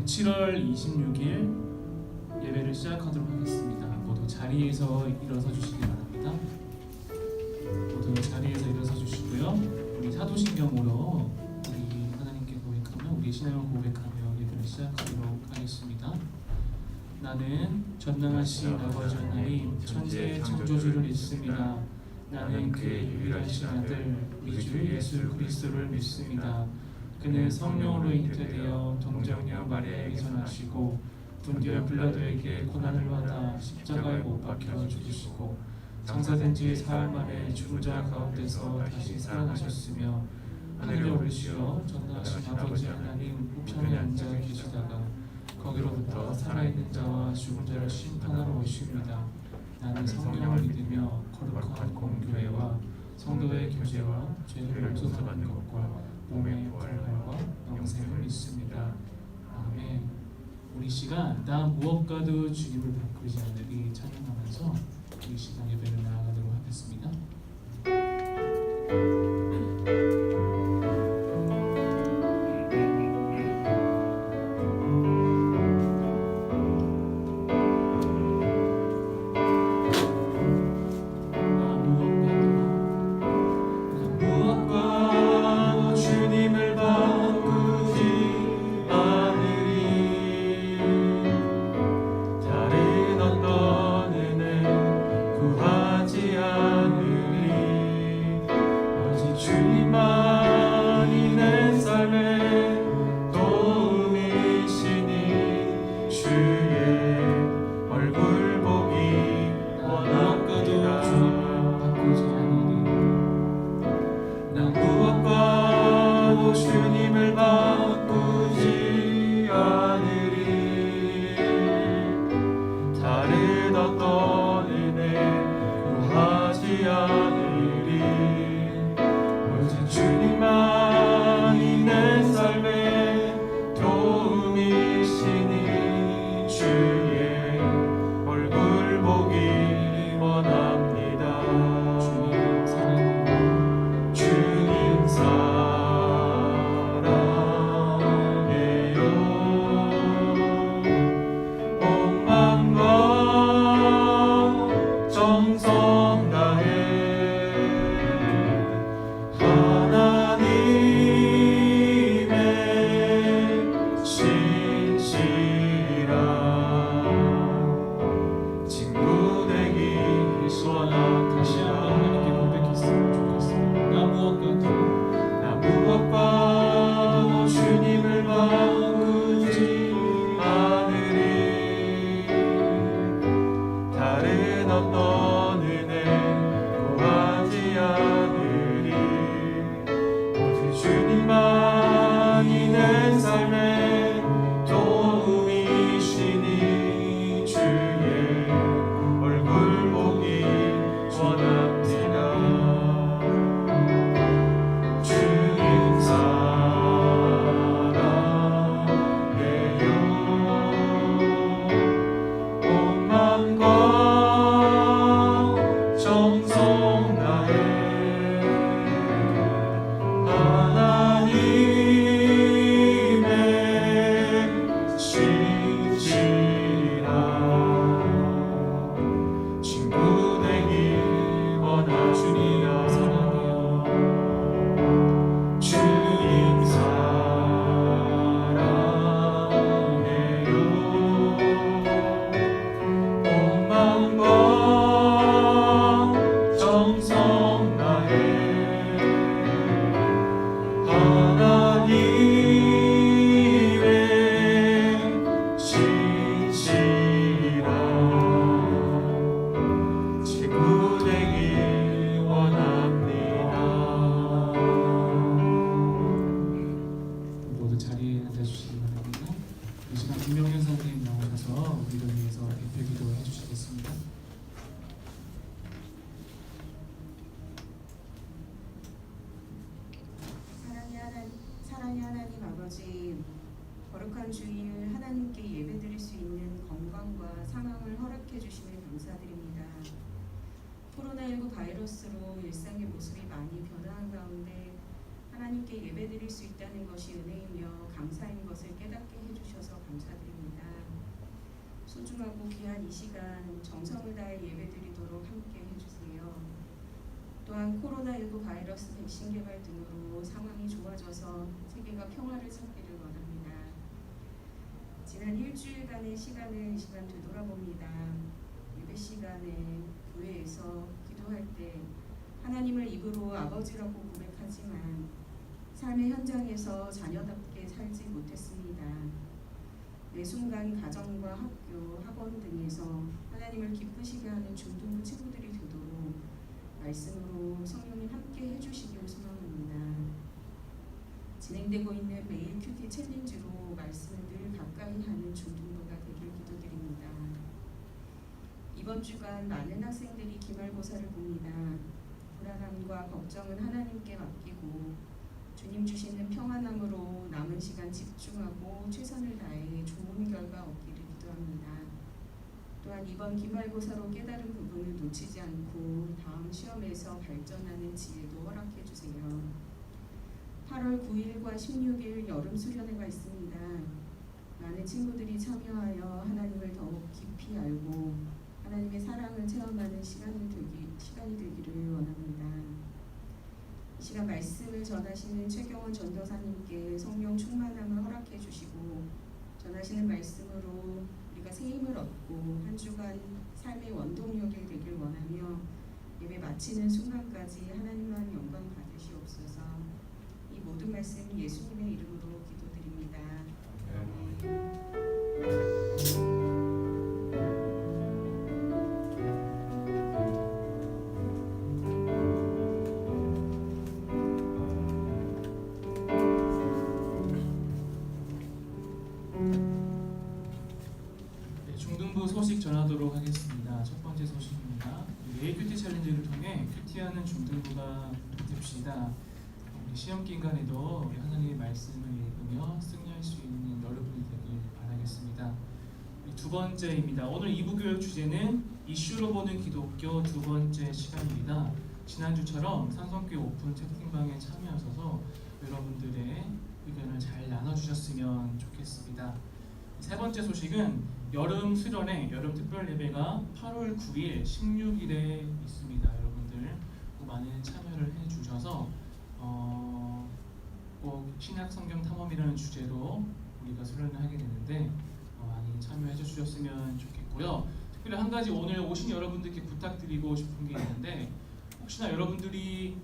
7월 26일 예배를 시작하도록 하겠습니다. 모두 자리에서 일어서 주시기 바랍니다. 모두 자리에서 일어서 주시고요. 우리 사도신경으로 우리 하나님께 고백하며 우리 신앙을 고백하며 예배를 시작하도록 하겠습니다. 나는 전능하신 아버지 하나님 천지의 창조주를 믿습니다. 나는 그의 유일하신 아들 우리 주 예수 그리스도를 믿습니다. 그는 성령으로 잉태되어 동정녀 마리아에게 전하시고 본디오 빌라도에게 고난을 받아 십자가에 못 박혀 죽으시고 장사된 지 사흘 만에 죽은 자 가운데서 다시 살아나셨으며 하늘에 오르시어 전능하신 아버지 하나님 우편에 앉아 계시다가 거기로부터 살아있는 자와 죽은 자를 심판하러 오십니다. 나는 성령을 믿으며 거룩한 공교회와 성도의 교제와 죄를 용서받는 것과 몸의 부활과 영생을 믿습니다. 아멘. 우리 시간 나 무엇과도 주님을 바꾸지 않으리 찬양하면서 우리 시간 예배를 나아가도록 하겠습니다. 거룩한 주일 하나님께 예배드릴 수 있는 건강과 상황을 허락해 주심에 감사드립니다. 코로나19 바이러스로 일상의 모습이 많이 변화한 가운데 하나님께 예배드릴 수 있다는 것이 은혜이며 감사인 것을 깨닫게 해주셔서 감사드립니다. 소중하고 귀한 이 시간 정성을 다해 예배드리도록 함께 해주세요. 또한 코로나19 바이러스 백신 개발 등으로 상황이 좋아져서 세계가 평화를 찾기를 원합니다. 지난 일주일간의 시간을 이 시간 되돌아봅니다. 예배 시간에 교회에서 기도할 때 하나님을 입으로 아버지라고 고백하지만 삶의 현장에서 자녀답게 살지 못했습니다. 매 순간 가정과 학교, 학원 등에서 하나님을 기쁘시게 하는 중등부 친구들이 되도록 말씀으로 성령님 함께 해주시기를 소망합니다. 진행되고 있는 매일 큐티 챌린지로 말씀을 늘 가까이 하는 중등부가 되길 기도드립니다. 이번 주간 많은 학생들이 기말고사를 봅니다. 불안함과 걱정은 하나님께 맡기고 주님 주시는 평안함으로 남은 시간 집중하고 최선을 다해 좋은 결과 얻기를 기도합니다. 또한 이번 기말고사로 깨달은 부분을 놓치지 않고 다음 시험에서 발전하는 지혜도 허락해 주세요. 8월 9일과 16일 여름 수련회가 있습니다. 많은 친구들이 참여하여 하나님을 더욱 깊이 알고 하나님의 사랑을 체험하는 시간이 되기를 원합니다. 이 시간 말씀을 전하시는 최경원 전도사님께 성령 충만함을 허락해 주시고 전하시는 말씀으로 우리가 새 힘을 얻고 한 주간 삶의 원동력이 되길 원하며 예배 마치는 순간까지 하나님만 영광 받으시옵소서. 이 모든 말씀 예수님의 이름으로 기도드립니다. 아멘. 소식 전하도록 하겠습니다. 첫 번째 소식입니다. 매일 큐티 챌린지를 통해 큐티하는 중등부가 됩시다. 우리 시험 기간에도 우리 하나님의 말씀을 읽으며 승리할 수 있는 여러분이 되길 바라겠습니다. 두 번째입니다. 오늘 2부 교육 주제는 이슈로 보는 기독교 두 번째 시간입니다. 지난주처럼 산성교회 오픈 채팅방에 참여하셔서 여러분들의 의견을 잘 나눠주셨으면 좋겠습니다. 세 번째 소식은 여름 수련회, 여름 특별 예배가 8월 9일, 16일에 있습니다. 여러분들 꼭 많은 참여를 해주셔서 꼭 신약 성경 탐험이라는 주제로 우리가 수련을 하게 되는데 많이 참여해 주셨으면 좋겠고요. 특별히 한 가지 오늘 오신 여러분들께 부탁드리고 싶은 게 있는데 혹시나 여러분들이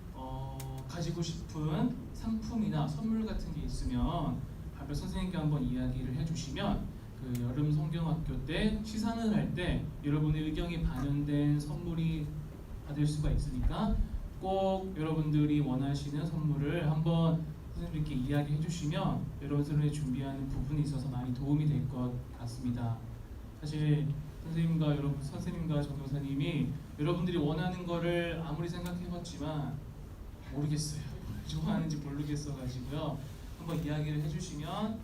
가지고 싶은 상품이나 선물 같은 게 있으면 발표 선생님께 한번 이야기를 해주시면 그 여름 성경학교 때 시상을 할 때 여러분의 의견이 반영된 선물이 받을 수가 있으니까 꼭 여러분들이 원하시는 선물을 한번 선생님께 이야기해 주시면 여러분들이 준비하는 부분이 있어서 많이 도움이 될 것 같습니다. 사실 선생님과 전도사님이 여러분들이 원하는 거를 아무리 생각해봤지만 모르겠어요. 뭘 좋아하는지 모르겠어가지고요. 한번 이야기를 해주시면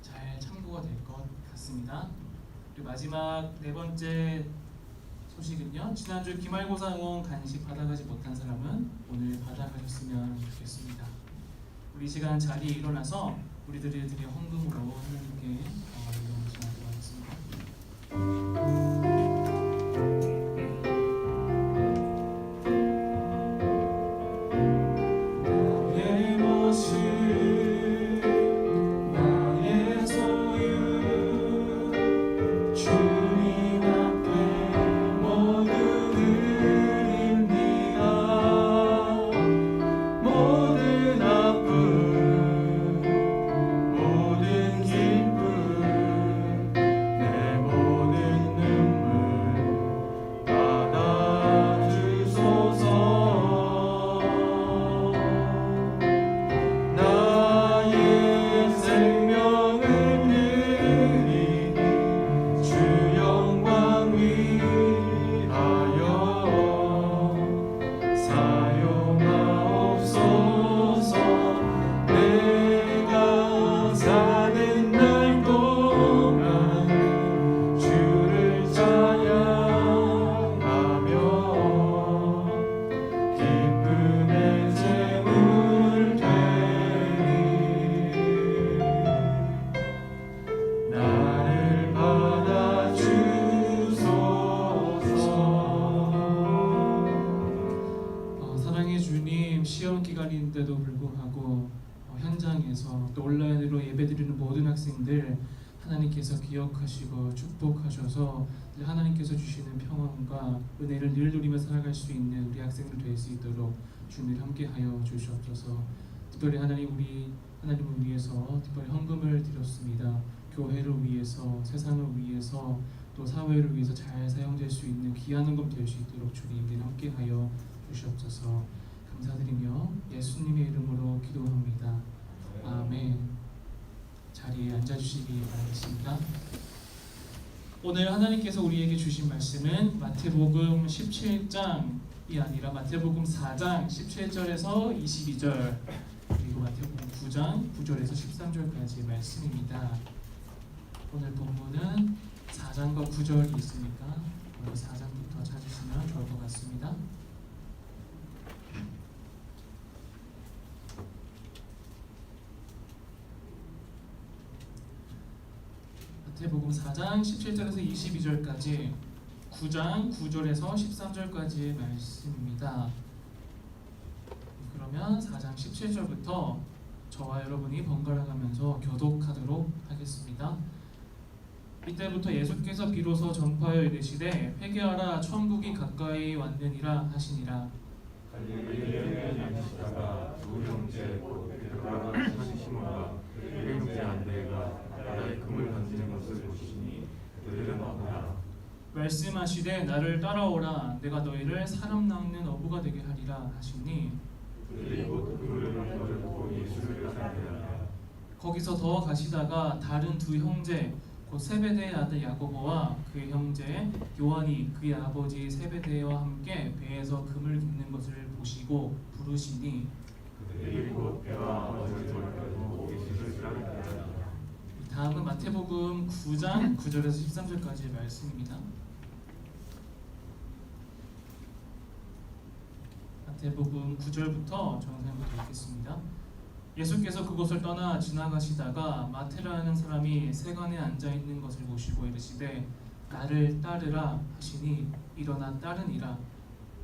잘 참고가 될 것 같습니다. 그리고 마지막 네 번째 소식은요. 지난주 기말고사 응원 간식 받아가지 못한 사람은 오늘 받아가셨으면 좋겠습니다. 우리 시간 자리에 일어나서 우리들이 드린 헌금으로 하나님께 영광을 전하도록 하겠습니다. 모든 기쁨 사랑의 주님, 시험 기간인데도 불구하고 현장에서 또 온라인으로 예배드리는 모든 학생들 하나님께서 기억하시고 축복하셔서 하나님께서 주시는 평안과 은혜를 늘 누리며 살아갈 수 있는 우리 학생들 될 수 있도록 주님 함께하여 주시옵소서. 특별히 하나님을 위해서 특별히 헌금을 드렸습니다. 교회를 위해서, 세상을 위해서, 또 사회를 위해서 잘 사용될 수 있는 귀한 헌금 될 수 있도록 주님 늘 함께하여 주시옵소서. 감사드리며 예수님의 이름으로 기도합니다. 아멘. 자리에 앉아주시기 바라겠습니다. 오늘 하나님께서 우리에게 주신 말씀은 마태복음 17장이 아니라 마태복음 4장 17절에서 22절 그리고 마태복음 9장 9절에서 13절까지의 말씀입니다. 오늘 본문은 4장과 9절이 있으니까 오늘 4장부터 찾으시면 좋을 것 같습니다. 마태복음 4장 17절에서 22절까지 9장 9절에서 13절까지의 말씀입니다. 그러면 4장 17절부터 저와 여러분이 번갈아 가면서 교독하도록 하겠습니다. 이때부터 예수께서 비로소 전파하여 이르시되 회개하라 천국이 가까이 왔느니라 하시니라. 갈릴리에 앉으시다가 두 형제 곧 베드로와 시몬과 그 형제 안드레가 바다에 금을 던지는 것을 보시니 그들은 어부라. 말씀하시되 나를 따라오라 내가 너희를 사람 낚는 어부가 되게 하리라 하시니 그들이 곧 금을 던졌고 예수를 따르니라. 거기서 더 가시다가 다른 두 형제 곧 세베대의 아들 야고보와 그의 형제 요한이 그의 아버지 세베대와 함께 배에서 금을 깁는 것을 보시고 부르시니 그들이 곧 배와 아버지를 돌려도 예수를 따르니라. 다음은 마태복음 9장 9절에서 13절까지의 말씀입니다. 마태복음 9절부터 정상부터 읽겠습니다. 예수께서 그곳을 떠나 지나가시다가 마테라는 사람이 세관에 앉아 있는 것을 보시고 이르시되 나를 따르라 하시니 일어나 따르니라.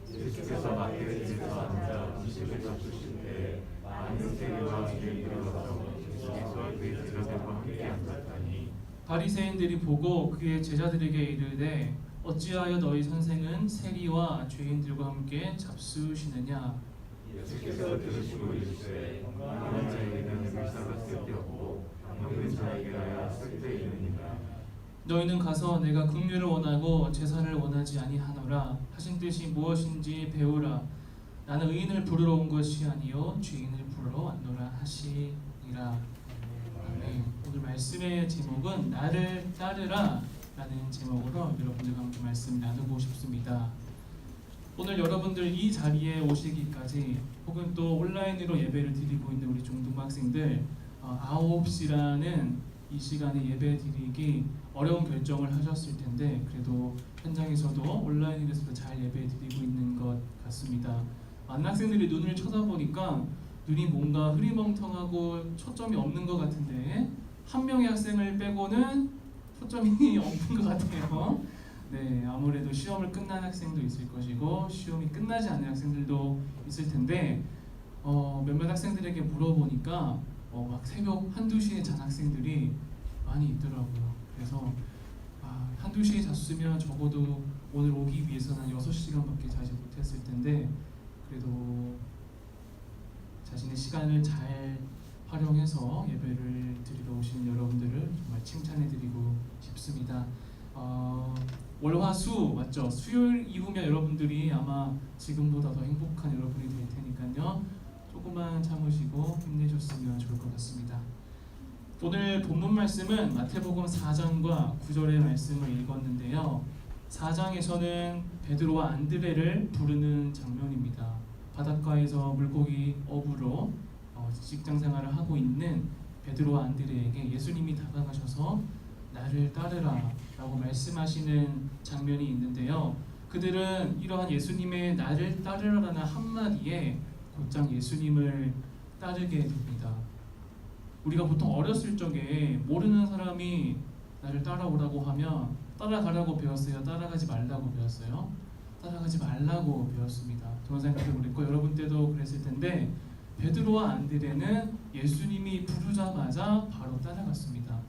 예수께서 마태에서 앉아 음식을 잡수실 때 많은 세리와 주인들이 와서 예수께서 그의 제자들과 함께 앉았다니 바리새인들이 보고 그의 제자들에게 이르되 어찌하여 너희 선생은 세리와 죄인들과 함께 잡수시느냐. 예수께서 들으시고 이르시되 건강한 자에게는 의사가 쓸데없고 병든 자에게야 쓸데있느니라. 너희는 가서 내가 긍휼을 원하고 제사를 원하지 아니하노라 하신 뜻이 무엇인지 배우라. 나는 의인을 부르러 온 것이 아니요 죄인을 부르러 왔노라 하시니라. 아멘. 오늘 말씀의 제목은 나를 따르라 라는 제목으로 여러분들과 함께 말씀 나누고 싶습니다. 오늘 여러분들 이 자리에 오시기까지 혹은 또 온라인으로 예배를 드리고 있는 우리 중등학생들 9시라는 이 시간에 예배 드리기 어려운 결정을 하셨을 텐데 그래도 현장에서도 온라인에서도 잘 예배 드리고 있는 것 같습니다. 많은 학생들이 눈을 쳐다보니까 눈이 뭔가 흐리멍텅하고 초점이 없는 것 같은데 한 명의 학생을 빼고는 초점이 없는 것 같아요. 네, 아무래도 시험을 끝난 학생도 있을 것이고 시험이 끝나지 않은 학생들도 있을 텐데 몇몇 학생들에게 물어보니까 막 새벽 1-2시에 잔 학생들이 많이 있더라고요. 그래서 1-2시에 잤으면 적어도 오늘 오기 위해서는 6시간밖에 자지 못했을 텐데 그래도 자신의 시간을 잘 활용해서 예배를 드리러 오시는 여러분들을 정말 칭찬해드리고 싶습니다. 월화수 맞죠? 수요일 이후면 여러분들이 아마 지금보다 더 행복한 여러분이 될 테니까요. 조금만 참으시고 힘내셨으면 좋을 것 같습니다. 오늘 본문 말씀은 마태복음 4장과 9절의 말씀을 읽었는데요. 4장에서는 베드로와 안드레를 부르는 장면입니다. 바닷가에서 물고기 어부로 직장 생활을 하고 있는 베드로와 안드레에게 예수님이 다가가셔서 나를 따르라 라고 말씀하시는 장면이 있는데요. 그들은 이러한 예수님의 나를 따르라라는 한마디에 곧장 예수님을 따르게 됩니다. 우리가 보통 어렸을 적에 모르는 사람이 나를 따라오라고 하면 따라가라고 배웠어요? 따라가지 말라고 배웠어요? 따라가지 말라고 배웠습니다. 동영상 때도 그랬고 여러분 때도 그랬을 텐데 베드로와 안드레는 예수님이 부르자마자 바로 따라갔습니다.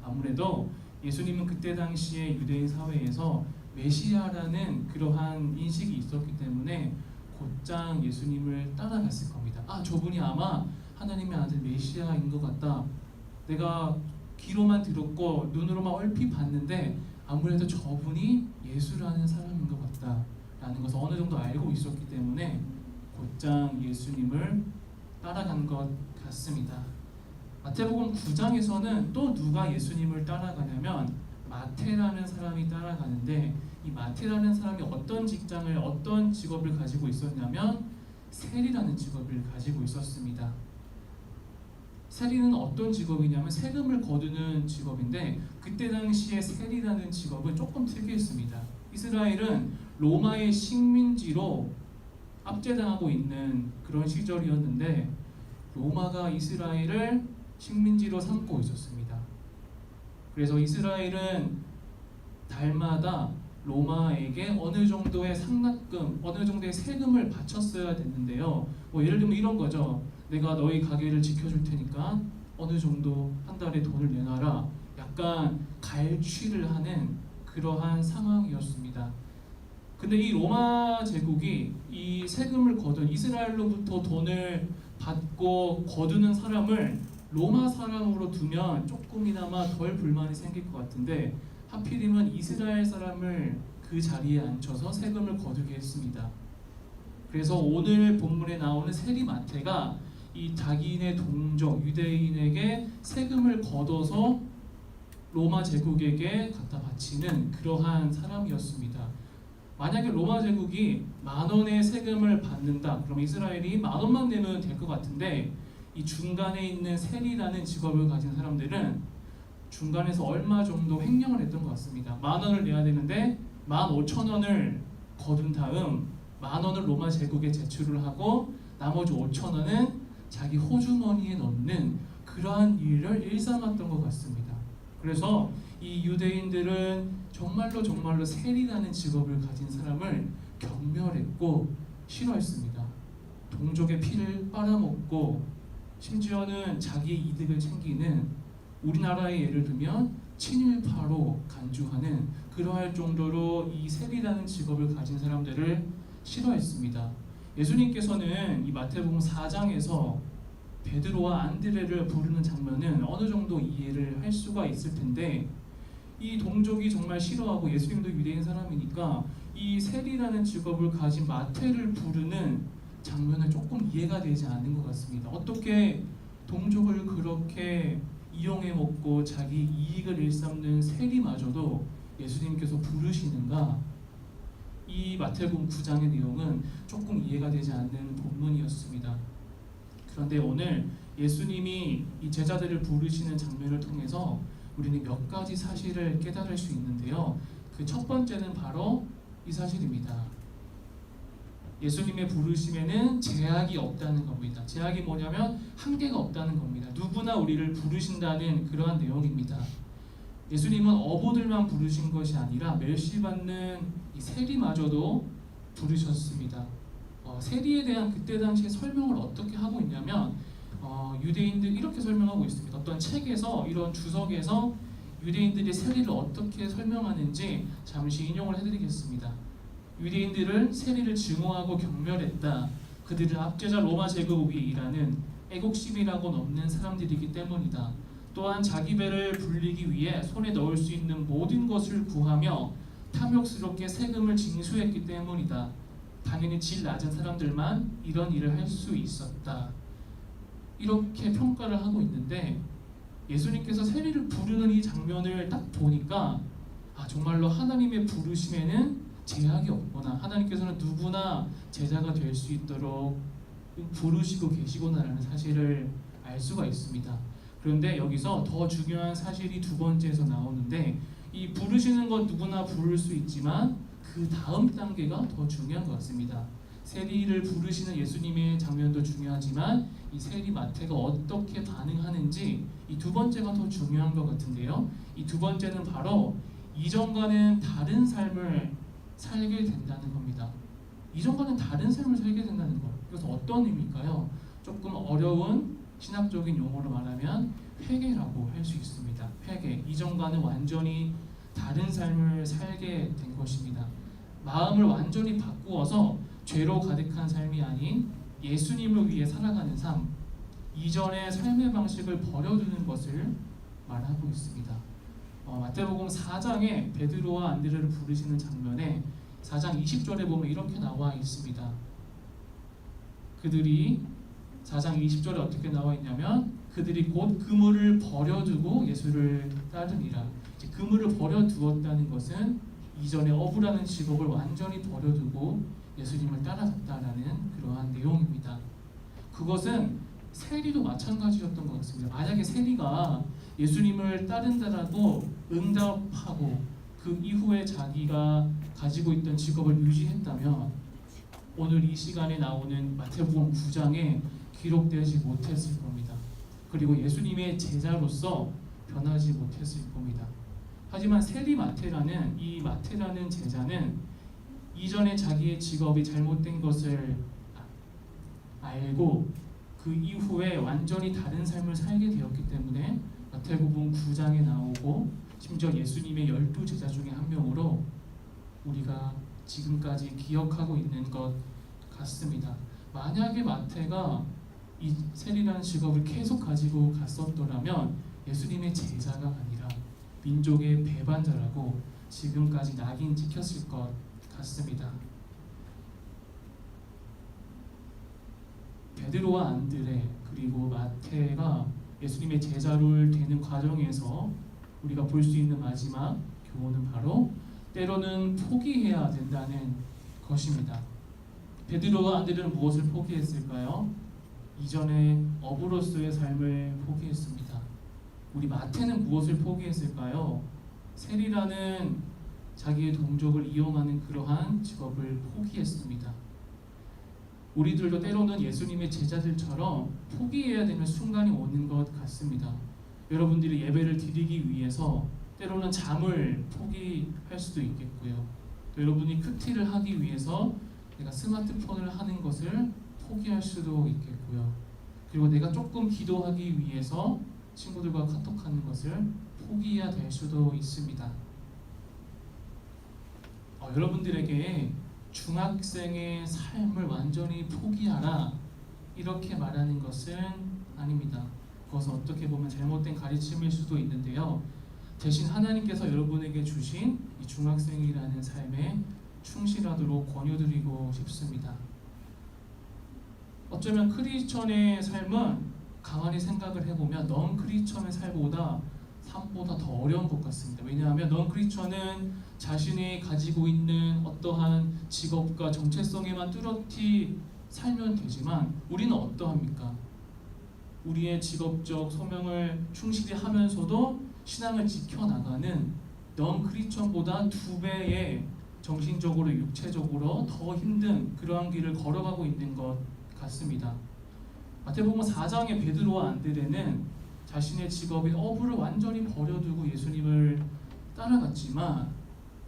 아무래도 예수님은 그때 당시에 유대인 사회에서 메시아라는 그러한 인식이 있었기 때문에 곧장 예수님을 따라갔을 겁니다. 아, 저분이 아마 하나님의 아들 메시아인 것 같다. 내가 귀로만 들었고 눈으로만 얼핏 봤는데 아무래도 저분이 예수라는 사람인 것 같다라는 것을 어느 정도 알고 있었기 때문에 곧장 예수님을 따라간 것 같습니다. 마태복음 9장에서는 또 누가 예수님을 따라가냐면 마태라는 사람이 따라가는데 이 마태라는 사람이 어떤 직장을 어떤 직업을 가지고 있었냐면 세리라는 직업을 가지고 있었습니다. 세리는 어떤 직업이냐면 세금을 거두는 직업인데 그때 당시에 세리라는 직업은 조금 특이했습니다. 이스라엘은 로마의 식민지로 압제당하고 있는 그런 시절이었는데 로마가 이스라엘을 식민지로 삼고 있었습니다. 그래서 이스라엘은 달마다 로마에게 어느 정도의 상납금, 어느 정도의 세금을 바쳤어야 됐는데요. 뭐 예를 들면 이런 거죠. 내가 너희 가게를 지켜줄 테니까 어느 정도 한 달에 돈을 내놔라. 약간 갈취를 하는 그러한 상황이었습니다. 근데 이 로마 제국이 이 세금을 거둔 이스라엘로부터 돈을 받고 거두는 사람을 로마 사람으로 두면 조금이나마 덜 불만이 생길 것 같은데 하필이면 이스라엘 사람을 그 자리에 앉혀서 세금을 거두게 했습니다. 그래서 오늘 본문에 나오는 세리 마태가 이 자기네 동족 유대인에게 세금을 걷어서 로마 제국에게 갖다 바치는 그러한 사람이었습니다. 만약에 로마 제국이 10,000원의 세금을 받는다. 그럼 이스라엘이 10,000원만 내면 될 것 같은데 이 중간에 있는 세리라는 직업을 가진 사람들은 중간에서 얼마 정도 횡령을 했던 것 같습니다. 10,000원을 내야 되는데 15,000원을 거둔 다음 10,000원을 로마 제국에 제출을 하고 나머지 5,000원은 자기 호주머니에 넣는 그러한 일을 일삼았던 것 같습니다. 그래서 이 유대인들은 정말로 세리라는 직업을 가진 사람을 경멸했고 싫어했습니다. 동족의 피를 빨아먹고 심지어는 자기의 이득을 챙기는 우리나라의 예를 들면 친일파로 간주하는 그러할 정도로 이 세리라는 직업을 가진 사람들을 싫어했습니다. 예수님께서는 이 마태복음 4장에서 베드로와 안드레를 부르는 장면은 어느 정도 이해를 할 수가 있을 텐데 이 동족이 정말 싫어하고 예수님도 유대인 사람이니까 이 세리라는 직업을 가진 마태를 부르는 장면은 조금 이해가 되지 않는 것 같습니다. 어떻게 동족을 그렇게 이용해 먹고 자기 이익을 일삼는 세리마저도 예수님께서 부르시는가? 이 마태복음 9장의 내용은 조금 이해가 되지 않는 본문이었습니다. 그런데 오늘 예수님이 이 제자들을 부르시는 장면을 통해서 우리는 몇 가지 사실을 깨달을 수 있는데요. 그 첫 번째는 바로 이 사실입니다. 예수님의 부르심에는 제약이 없다는 겁니다. 제약이 뭐냐면 한계가 없다는 겁니다. 누구나 우리를 부르신다는 그러한 내용입니다. 예수님은 어부들만 부르신 것이 아니라 멸시받는 이 세리마저도 부르셨습니다. 세리에 대한 그때 당시에 설명을 어떻게 하고 있냐면 유대인들 이렇게 설명하고 있습니다. 어떤 책에서 이런 주석에서 유대인들이 세리를 어떻게 설명하는지 잠시 인용을 해드리겠습니다. 유대인들은 세리를 증오하고 경멸했다. 그들은 압제자 로마 제국이 일하는 애국심이라고 넘는 사람들이기 때문이다. 또한 자기 배를 불리기 위해 손에 넣을 수 있는 모든 것을 구하며 탐욕스럽게 세금을 징수했기 때문이다. 당연히 질 낮은 사람들만 이런 일을 할 수 있었다. 이렇게 평가를 하고 있는데 예수님께서 세리를 부르는 이 장면을 딱 보니까 정말로 하나님의 부르심에는 제약이 없구나. 하나님께서는 누구나 제자가 될 수 있도록 부르시고 계시구나라는 사실을 알 수가 있습니다. 그런데 여기서 더 중요한 사실이 두 번째에서 나오는데 이 부르시는 건 누구나 부를 수 있지만 그 다음 단계가 더 중요한 것 같습니다. 세리를 부르시는 예수님의 장면도 중요하지만 이 세리 마태가 어떻게 반응하는지 이 두 번째가 더 중요한 것 같은데요. 이 두 번째는 바로 이전과는 다른 삶을 살게 된다는 겁니다. 이전과는 다른 삶을 살게 된다는 것. 그래서 어떤 의미일까요? 조금 어려운 신학적인 용어로 말하면 회개라고 할 수 있습니다. 회개. 이전과는 완전히 다른 삶을 살게 된 것입니다. 마음을 완전히 바꾸어서 죄로 가득한 삶이 아닌 예수님을 위해 살아가는 삶, 이전의 삶의 방식을 버려두는 것을 말하고 있습니다. 마태복음 4장에 베드로와 안드레를 부르시는 장면에 4장 20절에 보면 이렇게 나와 있습니다. 그들이 4장 20절에 어떻게 나와 있냐면 그들이 곧 그물을 버려두고 예수를 따르니라. 이제 그물을 버려두었다는 것은 이전에 어부라는 직업을 완전히 버려두고 예수님을 따라갔다라는 그러한 내용입니다. 그것은 세리도 마찬가지였던 것 같습니다. 만약에 세리가 예수님을 따른다라고 응답하고 그 이후에 자기가 가지고 있던 직업을 유지했다면 오늘 이 시간에 나오는 마태복음 9장에 기록되지 못했을 겁니다. 그리고 예수님의 제자로서 변하지 못했을 겁니다. 하지만 세리 마태라는 이 마태라는 제자는 이전에 자기의 직업이 잘못된 것을 알고 그 이후에 완전히 다른 삶을 살게 되었기 때문에 마태복음 9장에 나오고 심지어 예수님의 12제자 중에 한 명으로 우리가 지금까지 기억하고 있는 것 같습니다. 만약에 마태가 이 세리라는 직업을 계속 가지고 갔었더라면 예수님의 제자가 아니라 민족의 배반자라고 지금까지 낙인 찍혔을 것 같습니다. 베드로와 안드레 그리고 마태가 예수님의 제자를 되는 과정에서 우리가 볼 수 있는 마지막 교훈은 바로 때로는 포기해야 된다는 것입니다. 베드로와 안드레는 무엇을 포기했을까요? 이전에 어부로서의 삶을 포기했습니다. 우리 마태는 무엇을 포기했을까요? 세리라는 자기의 동족을 이용하는 그러한 직업을 포기했습니다. 우리들도 때로는 예수님의 제자들처럼 포기해야 되는 순간이 오는 것 같습니다. 여러분들이 예배를 드리기 위해서 때로는 잠을 포기할 수도 있겠고요. 또 여러분이 큐티를 하기 위해서 내가 스마트폰을 하는 것을 포기할 수도 있겠고요. 그리고 내가 조금 기도하기 위해서 친구들과 카톡하는 것을 포기해야 될 수도 있습니다. 여러분들에게 중학생의 삶을 완전히 포기하라 이렇게 말하는 것은 아닙니다. 그것은 어떻게 보면 잘못된 가르침일 수도 있는데요. 대신 하나님께서 여러분에게 주신 이 중학생이라는 삶에 충실하도록 권유드리고 싶습니다. 어쩌면 크리스천의 삶은 가만히 생각을 해보면 넌 크리스천의 삶보다 더 어려운 것 같습니다. 왜냐하면 넌 크리스천은 자신이 가지고 있는 어떠한 직업과 정체성에만 뚜렷이 살면 되지만 우리는 어떠합니까? 우리의 직업적 소명을 충실히 하면서도 신앙을 지켜나가는 넌 크리스천보다 2배의 정신적으로 육체적으로 더 힘든 그러한 길을 걸어가고 있는 것 같습니다. 마태복음 4장의 베드로와 안드레는 자신의 직업인 어부를 완전히 버려두고 예수님을 따라갔지만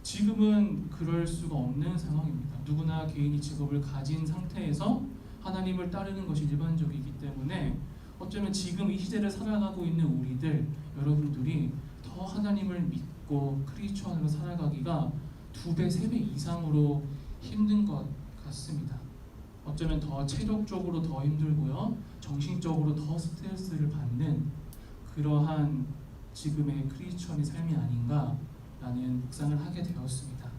지금은 그럴 수가 없는 상황입니다. 누구나 개인이 직업을 가진 상태에서 하나님을 따르는 것이 일반적이기 때문에 어쩌면 지금 이 시대를 살아가고 있는 우리들 여러분들이 더 하나님을 믿고 크리스천으로 살아가기가 2배, 3배 이상으로 힘든 것 같습니다. 어쩌면 더 체력적으로 더 힘들고요, 정신적으로 더 스트레스를 받는 그러한 지금의 크리스천의 삶이 아닌가라는 묵상을 하게 되었습니다.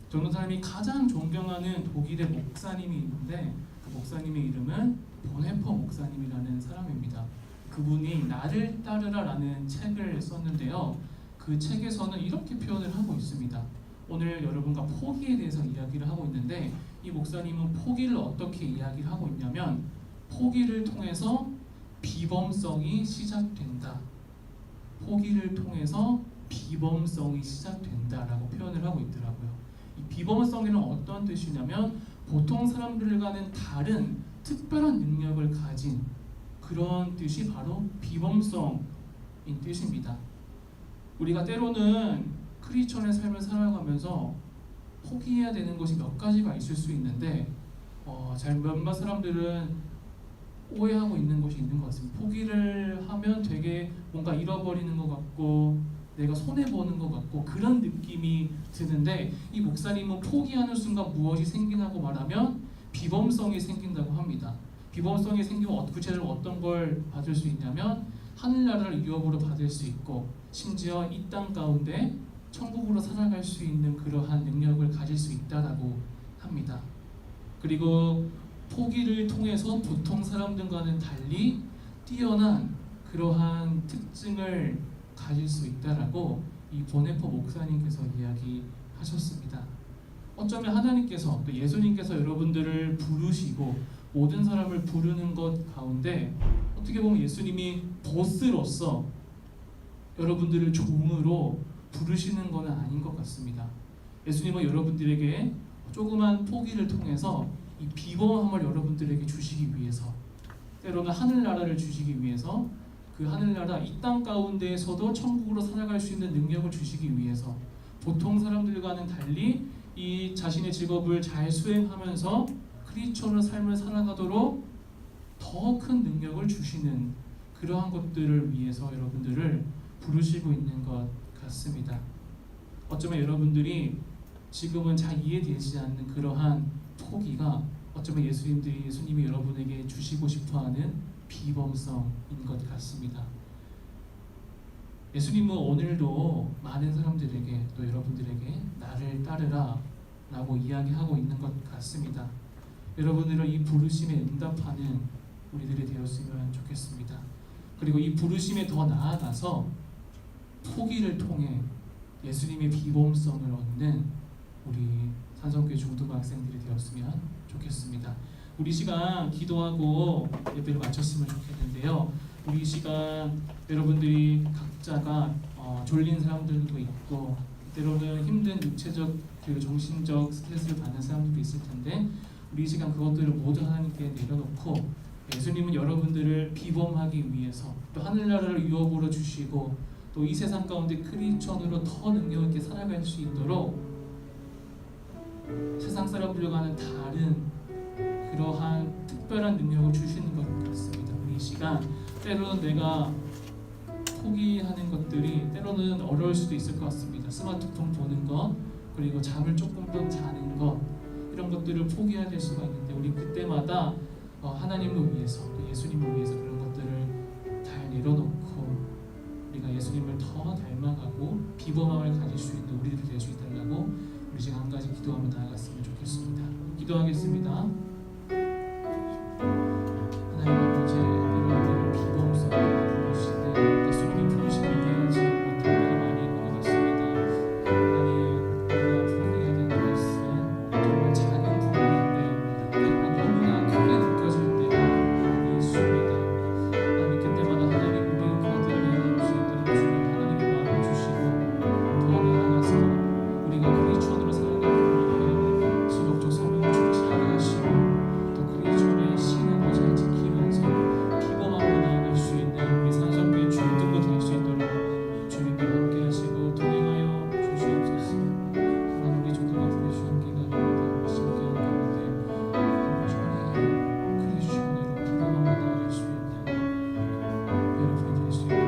저는 사람이 가장 존경하는 독일의 목사님이 있는데 그 목사님의 이름은 본헤퍼 목사님이라는 사람입니다. 그분이 나를 따르라라는 책을 썼는데요. 그 책에서는 이렇게 표현을 하고 있습니다. 오늘 여러분과 포기에 대해서 이야기를 하고 있는데 이 목사님은 포기를 어떻게 이야기를 하고 있냐면 포기를 통해서 비범성이 시작된다. 포기를 통해서 비범성이 시작된다라고 표현을 하고 있더라고요. 이 비범성이란 어떤 뜻이냐면 보통 사람들과는 다른 특별한 능력을 가진 그런 뜻이 바로 비범성인 뜻입니다. 우리가 때로는 크리스천의 삶을 살아가면서 포기해야 되는 것이 몇 가지가 있을 수 있는데 몇몇 사람들은 오해하고 있는 것이 있는 것 같습니다. 포기를 하면 되게 뭔가 잃어버리는 것 같고 내가 손해보는 것 같고 그런 느낌이 드는데, 이 목사님은 포기하는 순간 무엇이 생기냐고 말하면 비범성이 생긴다고 합니다. 비범성이 생기면 구체적으로 어떤 걸 받을 수 있냐면 하늘나라를 유업으로 받을 수 있고, 심지어 이 땅 가운데 천국으로 살아갈 수 있는 그러한 능력을 가질 수 있다라고 합니다. 그리고 포기를 통해서 보통 사람들과는 달리 뛰어난 그러한 특징을 가질 수 있다라고 이 보네포 목사님께서 이야기하셨습니다. 어쩌면 하나님께서 또 예수님께서 여러분들을 부르시고 모든 사람을 부르는 것 가운데 어떻게 보면 예수님이 보스로서 여러분들을 종으로 부르시는 것은 아닌 것 같습니다. 예수님은 여러분들에게 조그만 포기를 통해서 이 비범함을 여러분들에게 주시기 위해서, 때로는 하늘나라를 주시기 위해서, 그 하늘나라 이 땅 가운데에서도 천국으로 살아갈 수 있는 능력을 주시기 위해서, 보통 사람들과는 달리 이 자신의 직업을 잘 수행하면서 크리스천의 삶을 살아가도록 더 큰 능력을 주시는 그러한 것들을 위해서 여러분들을 부르시고 있는 것 같습니다. 어쩌면 여러분들이 지금은 잘 이해되지 않는 그러한 포기가 어쩌면 예수님이 여러분에게 주시고 싶어하는 비범성인 것 같습니다. 예수님은 오늘도 많은 사람들에게 또 여러분들에게 나를 따르라 라고 이야기하고 있는 것 같습니다. 여러분들은 이 부르심에 응답하는 우리들이 되었으면 좋겠습니다. 그리고 이 부르심에 더 나아가서 포기를 통해 예수님의 비범성을 얻는 우리 산성교회 중등학생들이 되었으면 좋겠습니다. 우리 시간 기도하고 예배를 마쳤으면 좋겠는데요. 우리 시간 여러분들이 각자가 졸린 사람들도 있고 때로는 힘든 육체적 그리고 정신적 스트레스를 받는 사람들도 있을 텐데, 우리 시간 그것들을 모두 하나님께 내려놓고 예수님은 여러분들을 비범하기 위해서 또 하늘나라를 유업으로 주시고 또 이 세상 가운데 크리스천으로 더 능력 있게 살아갈 수 있도록 세상 사람들과는 다른 그러한 특별한 능력을 주시는 것 같습니다. 우리 이 시간 때로는 내가 포기하는 것들이 때로는 어려울 수도 있을 것 같습니다. 스마트폰 보는 것, 그리고 잠을 조금 더 자는 것, 이런 것들을 포기해야 될 수가 있는데 우리 그때마다 하나님을 위해서 또 예수님을 위해서 그런 것들을 잘 내려놓고 우리가 예수님을 더 닮아가고 비범함을 가질 수 있는 우리들이 될 수 있다고 우리 지금 한 가지 기도하며 나아갔으면 좋겠습니다. 기도하겠습니다. 하나님 아버지, 여러분들을 비범성으로 부르시는 예수님이 부르시는 이해하지 못할 때가 많이 있는 것 같습니다. 하나님, 우리가 포기해야 되는 것은 정말 작은 부분인데 때로는 너무나 크게 느껴질 때가 많이 있습니다. 하나님, 그때마다 하나님 우리 그것들을 이해할 수 있도록 주님 하나님의 마음을 주시고 더 나아가서 우리가 크리스천으로 살아가기 위해 지속적 소명을 충실하게 하시고 또 크리스천의 신앙을 잘 지키면서 비범함으로 나아갈 수 있는 우리 산성교회 중등도 될 수 있도록 주님과 함께 하시고 동행하여 주시옵소서. 하나님, 우리 중등학생의 주님께 가입니다. 신께 가운데 온전히 크리스천으로 비범함으로 나아갈 수 있는 여러분이 될 수 있도록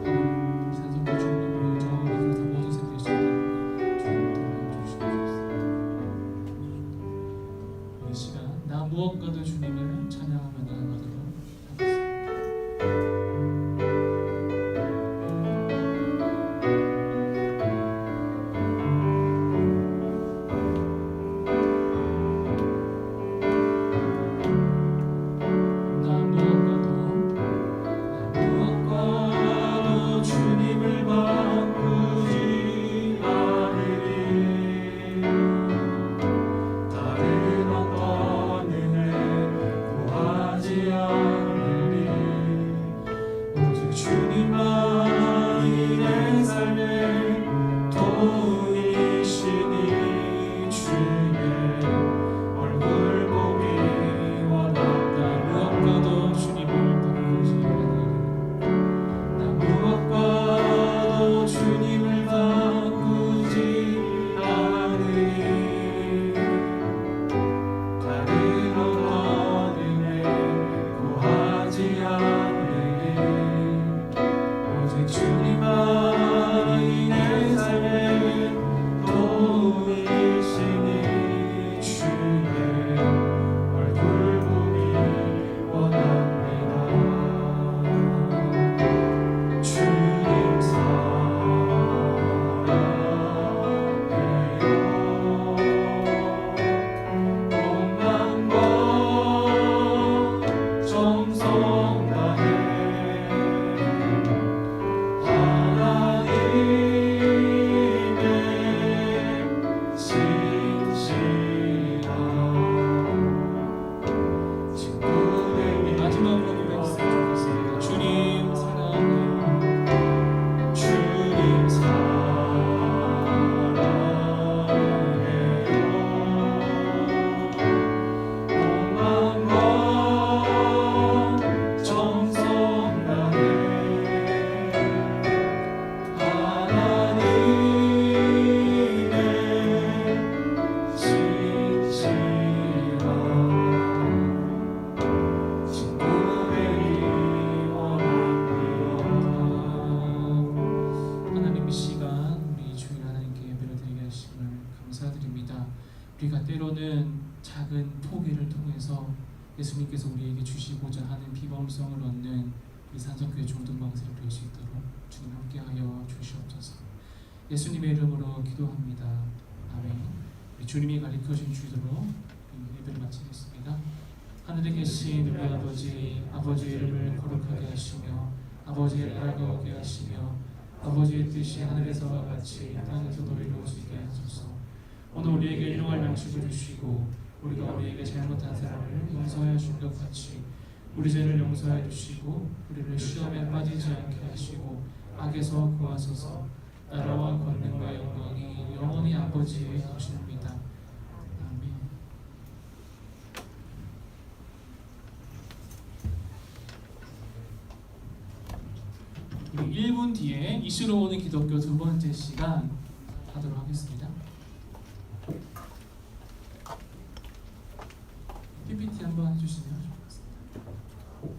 하나님 산성교회 중등으로 정원이 그래서 모든 세 될 수 있도록 주님 도와주시옵소서. 이 시간 나 무엇과도 주님을 찬양하며 나아가도록 하겠습니다. 나 무엇과도 주님을 바꾸지 않으리. 다른 어떤 은혜 구하지 않으리. 우리 마지막으로 고백했으면 좋겠습니다. 주님 사랑해요. 주님 사랑해요. 정성 다해 하나님의 지시라 하나님 이 시간 우리 주일 하나님께 예배를 드리게 하심을 감사드립니다. 우리가 때로는 작은 포기를 통해서 예수님께서 우리에게 주시고자 하는 비범성을 얻는 이 산성교회 중등방세를 뵐 수 있도록 주님 함께하여 주시옵소서. 예수님의 이름으로 기도합니다. 아멘. 우리 주님이 가르쳐주신 주도로 예배를 마치겠습니다. 하늘에 계신 우리 아버지, 아버지의 이름을 거룩하게 하시며 아버지의 나라가 오게 하시며 아버지의 뜻이 하늘에서와 같이 땅에서도 이루어지게 하소서. 오늘 우리에게 일용할 양식을 주시고 우리가 우리에게 잘못한 사람을 용서하여 준 것 같이 우리 죄를 용서하여 주시고 우리를 시험에 빠지지 않게 하시고 악에서 구하소서. 나라와 권능과 영광이 영원히 아버지의 것입니다. 아멘. 우리 1분 뒤에 이슈로 오는 기독교 두 번째 시간 하도록 하겠습니다. PPT 한번 해주시면 좋겠습니다.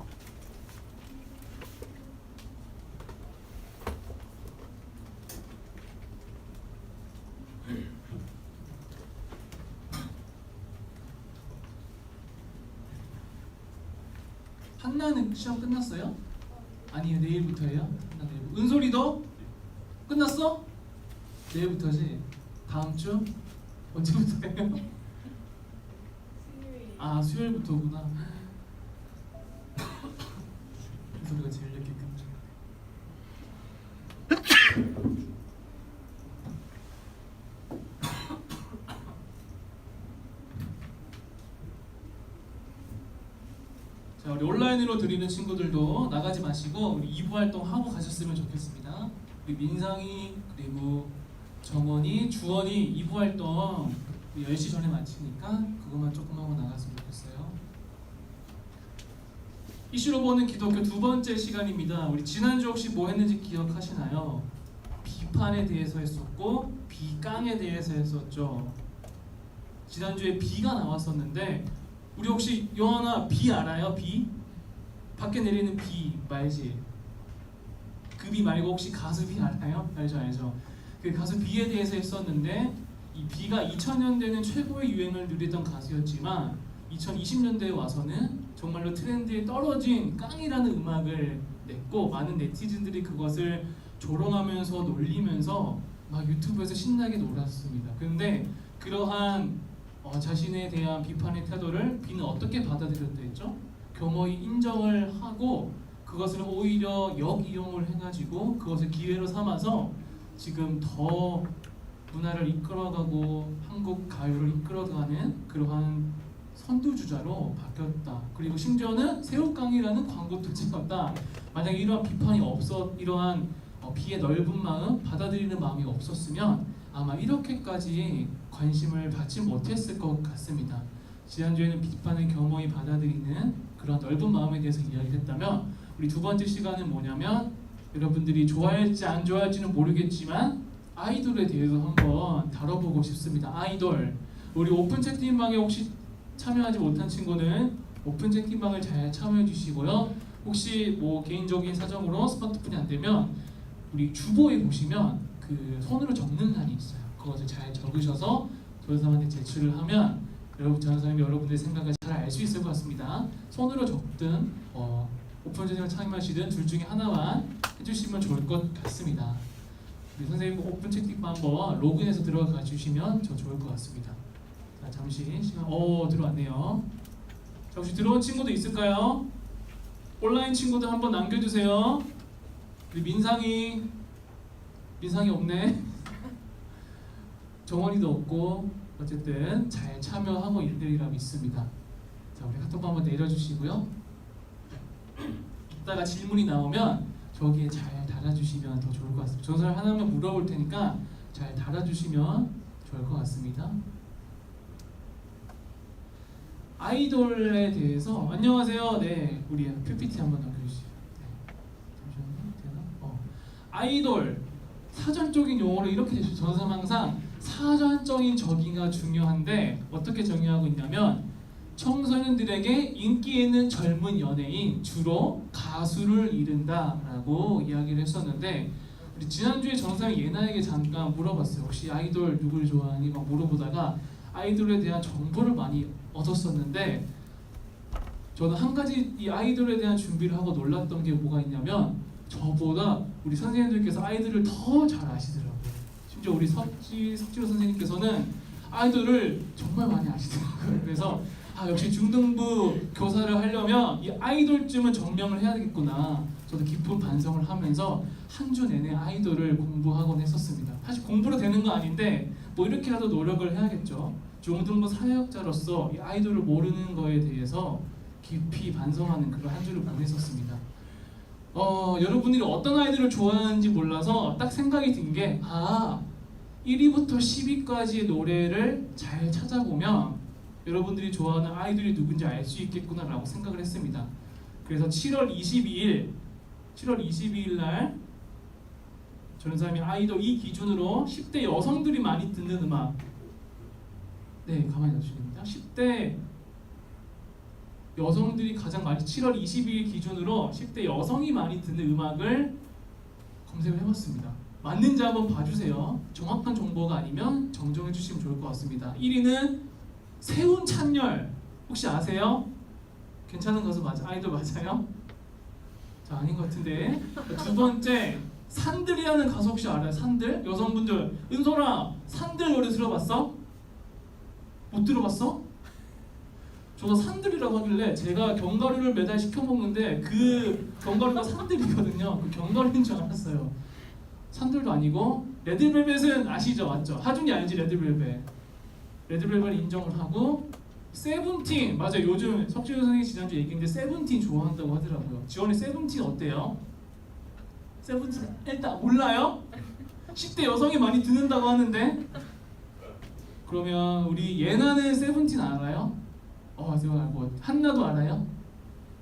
한나는 시험 끝났어요? 아니요, 내일부터예요. 한나 내일부터. 은솔이도 끝났어? 내일부터지. 다음 주 언제부터예요? 아, 수요일부터구나. 은솔이가 제일 늦게 끝나. 자, 우리 온라인으로 드리는 친구들도 나가지 마시고 우리 2부 활동 하고 가셨으면 좋겠습니다. 우리 민상이 그리고 정원이, 주원이 2부 활동 10시 전에 마치니까 그것만 조금 하고 나갔으면 좋겠어요. 이슈로 보는 기독교 두 번째 시간입니다. 우리 지난주 혹시 뭐 했는지 기억하시나요? 비판에 대해서 했었고 비깡에 대해서 했었죠. 지난주에 비가 나왔었는데 우리 혹시 요한아 비 알아요? 비? 밖에 내리는 비 말지? 그 비 말고 혹시 가수 비 알아요? 알죠. 그 가수 비에 대해서 했었는데 이 비가 2000년대는 최고의 유행을 누리던 가수였지만 2020년대에 와서는 정말로 트렌드에 떨어진 깡이라는 음악을 냈고 많은 네티즌들이 그것을 조롱하면서 놀리면서 막 유튜브에서 신나게 놀았습니다. 그런데 그러한 자신에 대한 비판의 태도를 비는 어떻게 받아들였다 했죠? 겸허히 인정을 하고 그것을 오히려 역이용을 해가지고 그것을 기회로 삼아서 지금 더 문화를 이끌어가고 한국 가요를 이끌어가는 그러한 선두주자로 바뀌었다. 그리고 심지어는 새우깡이라는 광고도 찍었다. 만약에 이러한 비판이 이러한 비의 넓은 마음, 받아들이는 마음이 없었으면 아마 이렇게까지 관심을 받지 못했을 것 같습니다. 지난주에는 비판을 겸허히 받아들이는 그런 넓은 마음에 대해서 이야기했다면 우리 두 번째 시간은 뭐냐면 여러분들이 좋아할지 안 좋아할지는 모르겠지만 아이돌에 대해서 한번 다뤄보고 싶습니다. 아이돌. 우리 오픈 채팅방에 혹시 참여하지 못한 친구는 오픈 채팅방을 잘 참여해 주시고요. 혹시 뭐 개인적인 사정으로 스마트폰이 안 되면 우리 주보에 보시면 그 손으로 적는 란이 있어요. 그것을 잘 적으셔서 도전사한테 제출을 하면 전사님이 여러분들의 생각을 잘 알 수 있을 것 같습니다. 손으로 적든 오픈 채팅을 참여하시든 둘 중에 하나만 해주시면 좋을 것 같습니다. 우리 선생님 오픈 채팅방 한번 로그인해서 들어가 주시면 저 좋을 것 같습니다. 자, 잠시 시간. 들어왔네요. 자, 혹시 들어온 친구도 있을까요? 온라인 친구들 한번 남겨주세요. 우리 민상이 없네. 정원이도 없고 어쨌든 잘 참여하고 있으리라 믿습니다. 자, 우리 카톡방 한번 내려주시고요. 이따가 질문이 나오면 저기에 잘 달아주시면 더 좋을 것 같습니다. 전설 하나만 물어볼 테니까 잘 달아주시면 좋을 것 같습니다. 아이돌에 대해서 안녕하세요. 네, 우리 PPT 한번 남겨주시죠. 네. 잠시만요. 되나? 아이돌 사전적인 용어로 이렇게 되죠. 저는 항상 사전적인 정의가 중요한데 어떻게 정의하고 있냐면 청소년들에게 인기 있는 젊은 연예인, 주로 가수를 이른다라고 이야기를 했었는데 우리 지난주에 정상이 예나에게 잠깐 물어봤어요. 혹시 아이돌 누굴 좋아하니? 막 물어보다가 아이돌에 대한 정보를 많이 얻었었는데 저는 한 가지 이 아이돌에 대한 준비를 하고 놀랐던 게 뭐가 있냐면 저보다 우리 선생님들께서 아이돌을 더 잘 아시더라고요. 심지어 우리 석지로 선생님께서는 아이돌을 정말 많이 아시더라고요. 그래서 역시 중등부 교사를 하려면 이 아이돌쯤은 정명을 해야 되겠구나. 저도 깊은 반성을 하면서 한 주 내내 아이돌을 공부하곤 했었습니다. 사실 공부로 되는 거 아닌데 뭐 이렇게라도 노력을 해야겠죠. 중등부 사회학자로서 이 아이돌을 모르는 거에 대해서 깊이 반성하는 그런 한 주를 보냈었습니다. 여러분들이 어떤 아이돌을 좋아하는지 몰라서 딱 생각이 든 게 1위부터 10위까지의 노래를 잘 찾아보면 여러분들이 좋아하는 아이돌이 누군지 알 수 있겠구나라고 생각을 했습니다. 그래서 7월 22일 날 전사님이 아이돌 이 기준으로 10대 여성들이 많이 듣는 음악 가만히 놔주십니다. 10대 여성들이 가장 많이 7월 22일 기준으로 10대 여성이 많이 듣는 음악을 검색을 해봤습니다. 맞는지 한번 봐주세요. 정확한 정보가 아니면 정정해 주시면 좋을 것 같습니다. 1위는 세운찬열 혹시 아세요? 괜찮은 가수 아이돌 맞아요? 자, 아닌 것 같은데. 두 번째 산들이라는 가수 혹시 알아요? 산들? 여성분들 은솔아 산들 노래 들어봤어? 못 들어봤어? 저도 산들이라고 하길래 제가 견과류를 매달 시켜 먹는데 그 견과류가 산들이거든요. 그 견과류인 줄 알았어요. 산들도 아니고 레드벨벳은 아시죠? 맞죠? 하준이 알지? 레드벨벳 인정을 하고 세븐틴 맞아요. 요즘 석지효 선생님이 지난주 얘기했는데 세븐틴 좋아한다고 하더라고요. 지원이 세븐틴 어때요? 세븐틴 일단 몰라요? 10대 여성이 많이 듣는다고 하는데 그러면 우리 예나는 세븐틴 알아요? 제가 알고 한나도 알아요?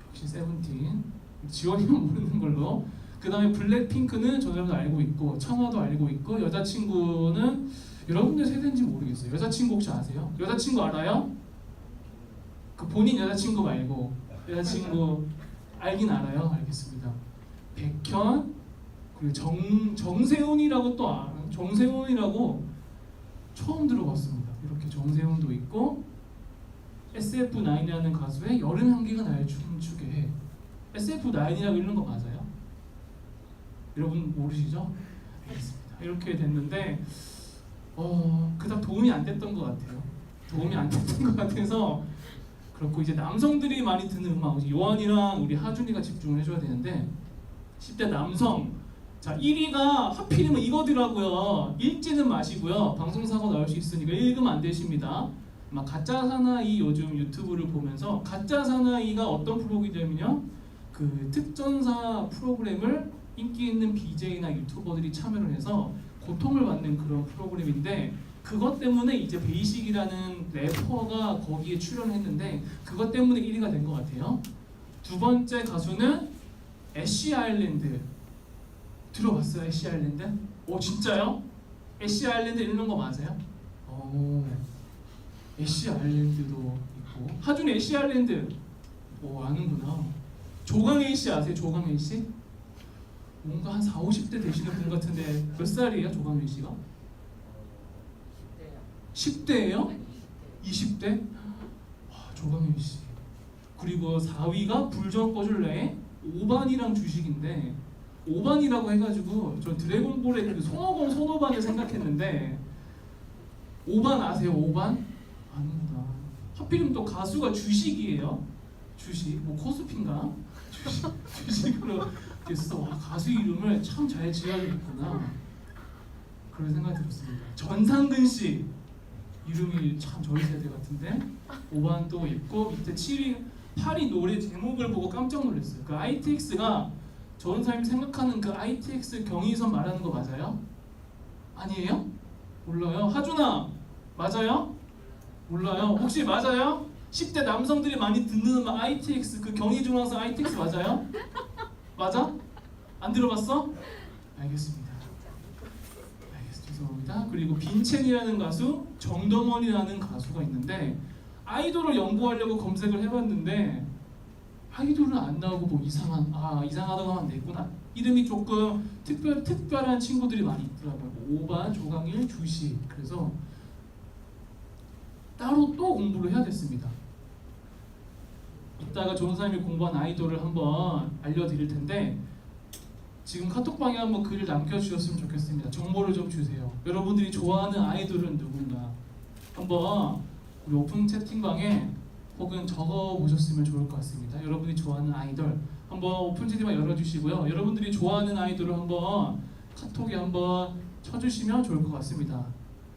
역시 세븐틴 지원이만 모르는 걸로. 그 다음에 블랙핑크는 저도 알고 있고 청아도 알고 있고 여자친구는 여러분들 세대인지 모르겠어요. 여자친구 혹시 아세요? 여자친구 알아요? 그 본인 여자친구 말고 여자친구 알긴 알아요. 알겠습니다. 백현 그리고 정세훈이라고 또 정세훈이라고 처음 들어봤습니다. 이렇게 정세훈도 있고 SF9이라는 가수의 여름 향기가 날 춤추게 해. SF9이라고 읽는 거 맞아요? 여러분 모르시죠? 알겠습니다. 이렇게 됐는데 그닥 도움이 안 됐던 것 같아요. 도움이 안 됐던 것 같아서 그렇고 이제 남성들이 많이 듣는 음악 요한이랑 우리 하준이가 집중을 해줘야 되는데 10대 남성 자 1위가 하필이면 이거더라고요. 읽지는 마시고요. 방송사고 나올 수 있으니까 읽으면 안 되십니다. 가짜 사나이 요즘 유튜브를 보면서 가짜 사나이가 어떤 프로그램이냐면요. 그 특전사 프로그램을 인기 있는 BJ나 유튜버들이 참여를 해서 고통을 받는 그런 프로그램인데 그것 때문에 이제 베이식이라는 래퍼가 거기에 출연했는데 그것 때문에 1위가 된 것 같아요. 두 번째 가수는 애쉬 아일랜드 들어봤어요? 애쉬 아일랜드? 진짜요? 애쉬 아일랜드 읽는 거 맞아요? 애쉬 아일랜드도 있고 하준 애쉬 아일랜드 아는구나. 조강애 씨 아세요? 조강애 씨? 뭔가 한 40, 50대 되시는 분 같은데 몇 살이에요? 조강애 씨가? 10대예요? 20대? 조강애 씨. 그리고 4위가 불 좀 꺼줄래? 5반이랑 주식인데 5반이라고 해가지고 저 드래곤볼의 그 손오공 손오반을 생각했는데 5반 아세요? 5반? 아는구나. 하필이면 또 가수가 주식이에요. 주식 뭐 코스피인가? 주식으로 됐어. 가수 이름을 참 잘 지어야겠구나 그런 생각이 들었습니다. 전상근 씨 이름이 참 저희 세대 같은데 5반 또 있고 밑에 7위 8위 노래 제목을 보고 깜짝 놀랐어요. 그 ITX가 전사님이 생각하는 그 ITX 경의선 말하는 거 맞아요? 아니에요? 몰라요? 하준아 맞아요? 몰라요? 혹시 맞아요? 10대 남성들이 많이 듣는 음악 ITX 그 경의중앙선 ITX 맞아요? 맞아? 안 들어봤어? 알겠습니다. 죄송합니다. 그리고 빈첸이라는 가수, 정동원이라는 가수가 있는데 아이돌을 연구하려고 검색을 해봤는데 아이돌은 안 나오고 뭐 이상하다고 하면 냈구나. 이름이 조금 특별한 친구들이 많이 있더라고요. 5반, 조강일, 주시. 그래서 따로 또 공부를 해야 됐습니다. 이따가 조은사님이 공부한 아이돌을 한번 알려드릴 텐데 지금 카톡방에 한번 글을 남겨주셨으면 좋겠습니다. 정보를 좀 주세요. 여러분들이 좋아하는 아이돌은 누군가 한번 우리 오픈 채팅방에 혹은 적어보셨으면 좋을 것 같습니다. 여러분이 좋아하는 아이돌 한번 오픈 채팅방 열어주시고요. 여러분들이 좋아하는 아이돌을 한번 카톡에 한번 쳐주시면 좋을 것 같습니다.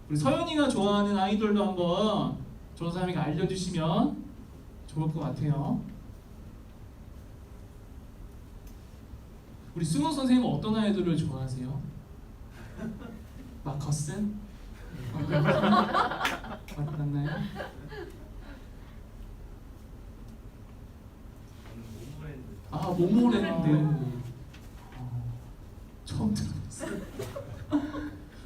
우리 서연이가 좋아하는 아이돌도 한번 조은사님에게 알려주시면 좋을 것 같아요. 우리 승우 선생님은 어떤 아이돌을 좋아하세요? 마커스? 맞나요? 모모랜드. 처음 들어봤어요.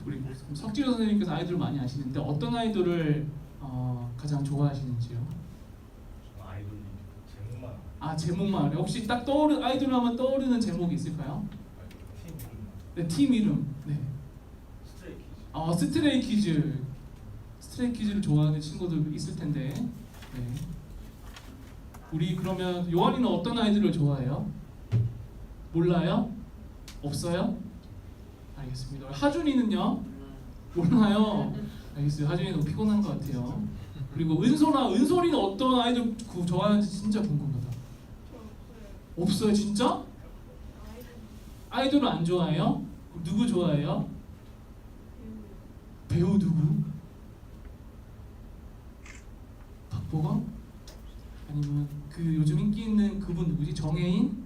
우리 석지로 선생님께서 아이돌 많이 아시는데 어떤 아이돌을 가장 좋아하시는지요? 아이돌 제목만. 제목만 알아요. 혹시 딱 아이돌 하면 떠오르는 제목이 있을까요? 팀 이름. 네, 팀 이름. 네. 스트레이키즈. 스트레이키즈를 좋아하는 친구들 있을 텐데. 네. 우리 그러면 요한이는 어떤 아이들을 좋아해요? 몰라요? 없어요? 알겠습니다. 하준이는요? 몰라요. 알겠어요. 하준이 너무 피곤한 것 같아요. 그리고 은솔이는 어떤 아이돌 좋아하는지 진짜 궁금하다. 없어요, 진짜? 아이돌은 안 좋아해요? 누구 좋아해요? 배우 누구? 박보검? 아니면 그 요즘 인기 있는 그분 누구지? 정혜인?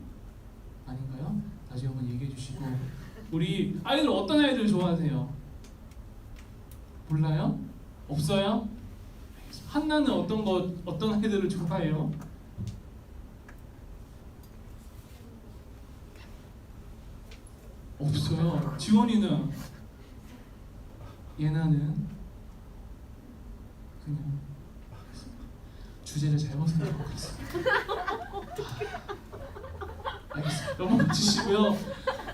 아닌가요? 다시 한번 얘기해 주시고 우리 아이돌 어떤 아이돌 좋아하세요? 몰라요? 없어요? 한나는 어떤 아이돌을 좋아해요? 없어요. 지원이는? 예나는? 그냥 주제를 잘못 생각하고 있습니다. 알겠습니다. 넘어가주시고요.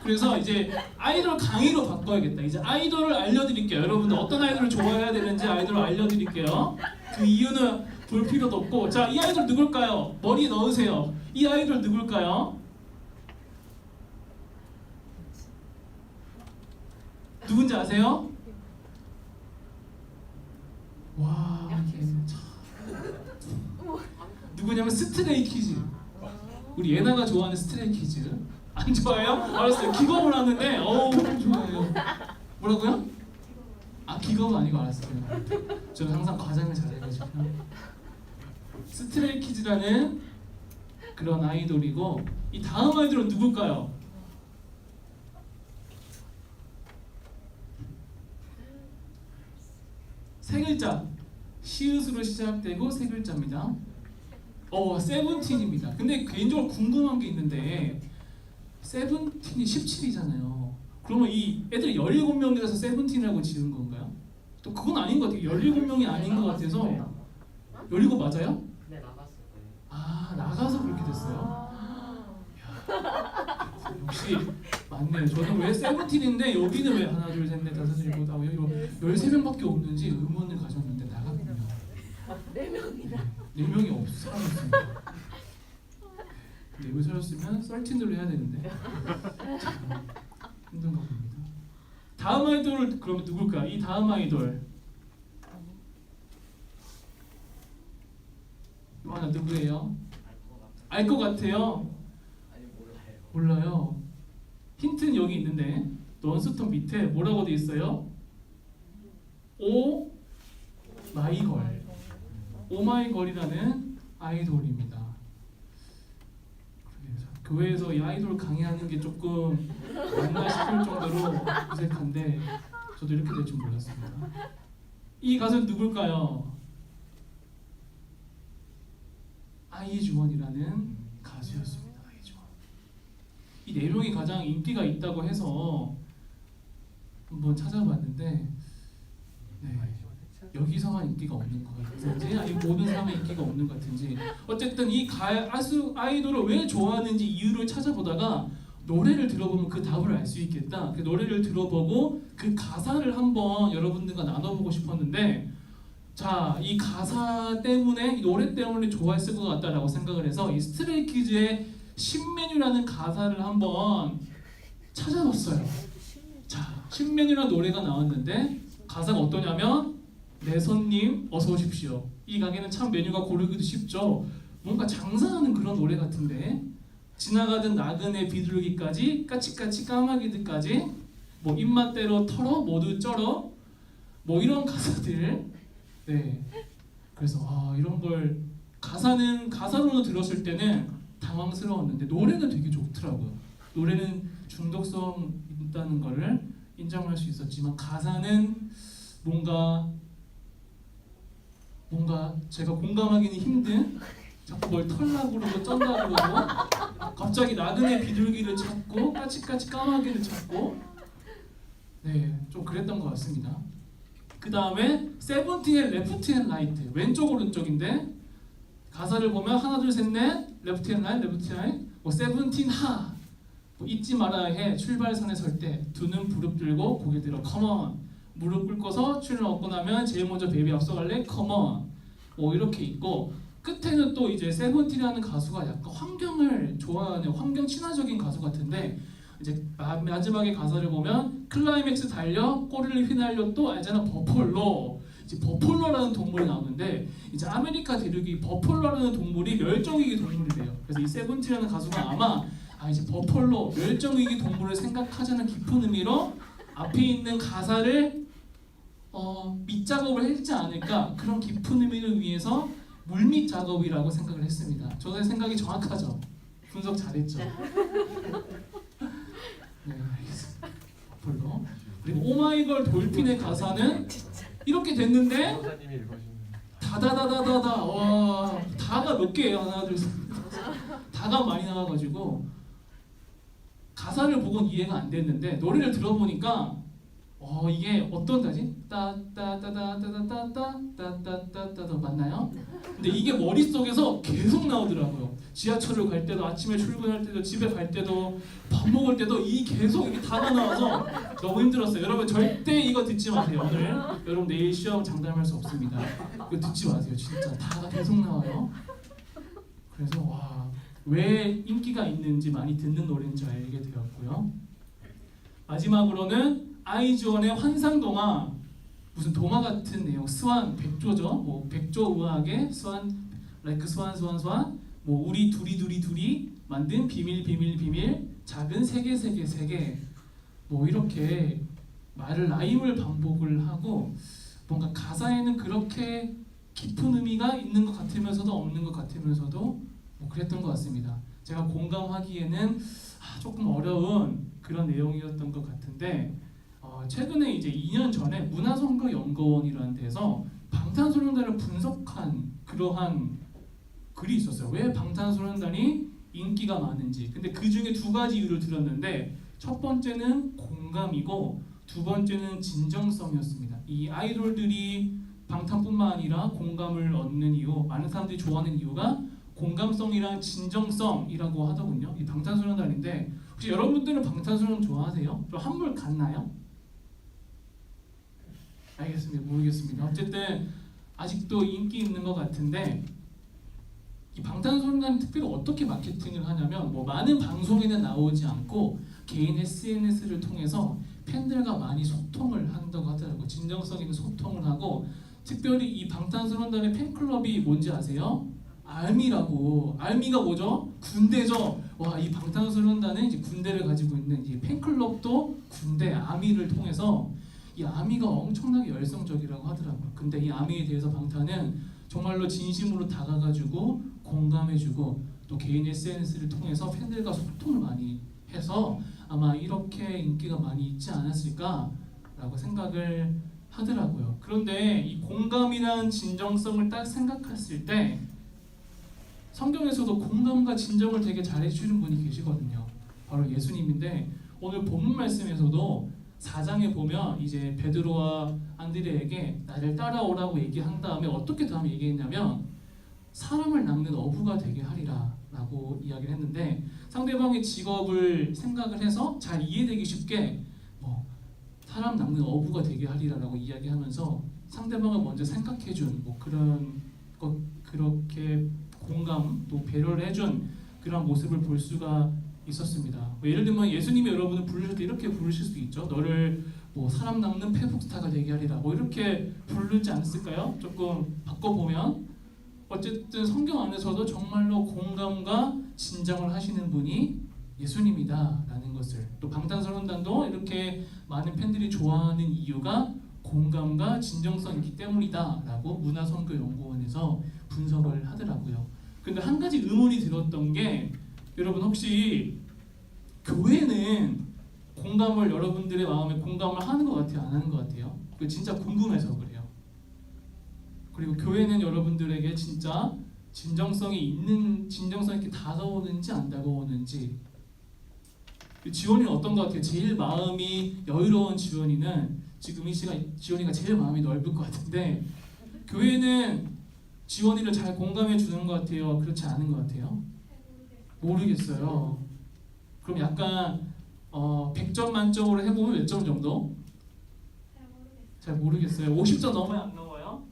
그래서 이제 아이돌 강의로 바꿔야겠다. 이제 아이돌을 알려드릴게요. 여러분들 어떤 아이돌을 좋아해야 되는지 아이돌을 알려드릴게요. 그 이유는 볼 필요도 없고 자, 이 아이돌 누굴까요? 머리에 넣으세요. 이 아이돌 누굴까요? 누군지 아세요? 와, 이게 참 누구냐면 스트레이키즈. 우리 예나가 좋아하는 스트레이키즈. 안 좋아해요? 알았어요. 기겁을 하는데 좋아해요. 뭐라고요? 기겁은 아니고 알았어요. 저는 항상 과장을 잘해가지고. 스트레이키즈라는 그런 아이돌이고 이 다음 아이돌은 누굴까요? 세 글자. 시읒으로 시작되고 세 글자입니다. 세븐틴입니다. 근데 개인적으로 궁금한 게 있는데 세븐틴이 17이잖아요. 그러면 이 애들이 17명이라서 세븐틴이라고 지은 건가요? 또 그건 아닌 것 같아요. 17명이 아닌 것 같아서 17 맞아요? 네, 나갔을 거예요. 나가서 그렇게 됐어요? 역시 맞네요. 저는 왜 세븐틴인데 여기는 왜 하나 둘 셋 넷 다섯 일곱 여덟 13명밖에 없는지 의문을 가졌는데 나갔군요. 4명이 사라졌습니다. 4명 사라졌으면 썰틴으로 해야 되는데 힘든가 봅니다. 다음 아이돌 그러면 누굴까? 이 다음 아이돌 하나 누구예요? 알 것 같아요? 아니, 몰라요. 몰라요. 힌트는 여기 있는데 논스톱 밑에 뭐라고 돼 있어요? 마이걸, 오마이걸이라는 아이돌입니다. 그래서 교회에서 이 아이돌 강의하는 게 조금 맞나 싶을 정도로 어색한데 저도 이렇게 될 줄 몰랐습니다. 이 가수는 누굴까요? 아이즈원이라는 가수였습니다. 아이즈원. 이 4명이 가장 인기가 있다고 해서 한번 찾아봤는데 네, 여기서만 인기가 없는 것 같은지 아니 모든 사람의 인기가 없는 것 같은지 어쨌든 이 아이돌을 왜 좋아하는지 이유를 찾아보다가 노래를 들어보면 그 답을 알 수 있겠다. 그 노래를 들어보고 그 가사를 한번 여러분들과 나눠보고 싶었는데 자, 이 가사 때문에 이 노래 때문에 좋아했을 것 같다라고 생각을 해서 이 스트레이키즈의 신메뉴라는 가사를 한번 찾아봤어요. 자, 신메뉴라는 노래가 나왔는데 가사가 어떠냐면 내 손님 어서 오십시오. 이 가게는 참 메뉴가 고르기도 쉽죠. 뭔가 장사하는 그런 노래 같은데 지나가던 나그네 비둘기까지 까치까치 까마귀들까지 뭐 입맛대로 털어 모두 쩔어 뭐 이런 가사들. 네. 그래서 이런 걸 가사로는 들었을 때는 당황스러웠는데 노래는 되게 좋더라고요. 노래는 중독성 있다는 거를 인정할 수 있었지만 가사는 뭔가 제가 공감하기는 힘든 자꾸 뭘 털라고 그러고 쩐다고 그러고 갑자기 나그네 비둘기를 찾고 까치까치 까마귀를 찾고 네, 좀 그랬던 것 같습니다. 그 다음에 세븐틴의 레프트 앤 라이트 왼쪽 오른쪽인데 가사를 보면 하나 둘 셋 넷 레프트 앤 라이트 레프트 라이트 뭐 세븐틴 하 뭐 잊지 말아야 해 출발선에 설 때 두 눈 부릅 들고 고개 들어 컴온 무릎 꿇고서 출을 얻고 나면 제일 먼저 베이비 앞서갈래 컴온 뭐 이렇게 있고 끝에는 또 이제 세븐틴이라는 가수가 약간 환경을 좋아하는 환경 친화적인 가수 같은데 이제 마지막에 가사를 보면 클라이맥스 달려 꼬리를 휘날려 또 알잖아 버폴로 이제 버폴로라는 동물이 나오는데 이제 아메리카 대륙이 버폴로라는 동물이 멸종위기 동물이래요. 그래서 이 세븐틴이라는 가수가 아마 이제 버폴로 멸종위기 동물을 생각하자는 깊은 의미로 앞에 있는 가사를 밑작업을 했지 않을까 그런 깊은 의미를 위해서 물밑 작업이라고 생각을 했습니다. 저의 생각이 정확하죠? 분석 잘했죠? 네, 알겠습니다. 버폴로. 그리고 오마이걸 돌핀의 가사는 이렇게 됐는데 변호사님이 읽으시면 다다다다다다 와 다가 몇 개예요? 하나 둘 셋 다가 많이 나와가지고 가사를 보고는 이해가 안 됐는데 노래를 들어보니까 이게 어떤 가지? 따따따따따따따따따따따 맞나요? 근데 이게 머릿속에서 계속 나오더라고요. 지하철을 갈 때도 아침에 출근할 때도 집에 갈 때도 밥 먹을 때도 이 계속 이게 다가 나와서 너무 힘들었어요. 여러분 절대 이거 듣지 마세요. 오늘 여러분 내일 시험 장담할 수 없습니다. 이거 듣지 마세요. 진짜 다가 계속 나와요. 그래서 왜 인기가 있는지 많이 듣는 노래인지 알게 되었고요. 마지막으로는 아이즈원의 환상동화 무슨 동화 같은 내용 스완 백조죠. 뭐 백조 의학의 스완 like 스완 뭐 우리 둘이 만든 비밀 작은 세계 뭐 이렇게 라임을 반복을 하고 뭔가 가사에는 그렇게 깊은 의미가 있는 것 같으면서도 없는 것 같으면서도 뭐 그랬던 것 같습니다. 제가 공감하기에는 조금 어려운 그런 내용이었던 것 같은데 최근에 이제 2년 전에 문화선거연구원이라는 데서 방탄소년단을 분석한 그러한 글이 있었어요. 왜 방탄소년단이 인기가 많은지. 근데 그 중에 2가지 이유를 들었는데 첫 번째는 공감이고 두 번째는 진정성이었습니다. 이 아이돌들이 방탄뿐만 아니라 공감을 얻는 이유, 많은 사람들이 좋아하는 이유가 공감성이랑 진정성이라고 하더군요. 이 방탄소년단인데 혹시 여러분들은 방탄소년단 좋아하세요? 좀 한물 갔나요? 알겠습니다. 모르겠습니다. 어쨌든 아직도 인기 있는 것 같은데 이 방탄소년단이 특별히 어떻게 마케팅을 하냐면 뭐 많은 방송에는 나오지 않고 개인 SNS를 통해서 팬들과 많이 소통을 한다고 하더라고요. 진정성 있는 소통을 하고 특별히 이 방탄소년단의 팬클럽이 뭔지 아세요? 알미라고. 알미가 뭐죠? 군대죠. 이 방탄소년단은 이제 군대를 가지고 있는 이 팬클럽도 군대 아미를 통해서 이 아미가 엄청나게 열성적이라고 하더라고요. 근데 이 아미에 대해서 방탄은 정말로 진심으로 다가가지고 공감해주고 또 개인 SNS를 통해서 팬들과 소통을 많이 해서 아마 이렇게 인기가 많이 있지 않았을까라고 생각을 하더라고요. 그런데 이 공감이란 진정성을 딱 생각했을 때 성경에서도 공감과 진정을 되게 잘해주는 분이 계시거든요. 바로 예수님인데 오늘 본문 말씀에서도 4장에 보면 이제 베드로와 안드레에게 나를 따라오라고 얘기한 다음에 어떻게 다음에 얘기했냐면 사람을 낚는 어부가 되게 하리라 라고 이야기를 했는데 상대방의 직업을 생각을 해서 잘 이해되기 쉽게 뭐 사람 낚는 어부가 되게 하리라 라고 이야기하면서 상대방을 먼저 생각해준 뭐 그런 것 그렇게 공감 또 배려를 해준 그런 모습을 볼 수가 있었습니다. 뭐 예를 들면 예수님이 여러분을 부르실 때 이렇게 부르실 수도 있죠. 너를 뭐 사람 낚는 페북스타가 되게 하리라 뭐 이렇게 부르지 않았을까요? 조금 바꿔보면 어쨌든 성경 안에서도 정말로 공감과 진정을 하시는 분이 예수님이다라는 것을 또 방탄소년단도 이렇게 많은 팬들이 좋아하는 이유가 공감과 진정성이기 때문이다라고 문화선교연구원에서 분석을 하더라고요. 근데 한 가지 의문이 들었던 게 여러분 혹시 교회는 공감을 여러분들의 마음에 공감을 하는 것 같아요? 안 하는 것 같아요? 그 진짜 궁금해서 그래요. 그리고 교회는 여러분들에게 진짜 진정성이 이렇게 다가오는지 안 다가오는지 지원이는 어떤 것 같아요? 제일 마음이 여유로운 지원이는 지금 이 시간 지원이가 제일 마음이 넓을 것 같은데 교회는 지원이를 잘 공감해 주는 것 같아요? 그렇지 않은 것 같아요? 모르겠어요. 그럼 약간 100점 만점으로 해보면 몇 점 정도? 잘 모르겠어요. 50점 넘어요? 안 넘어요?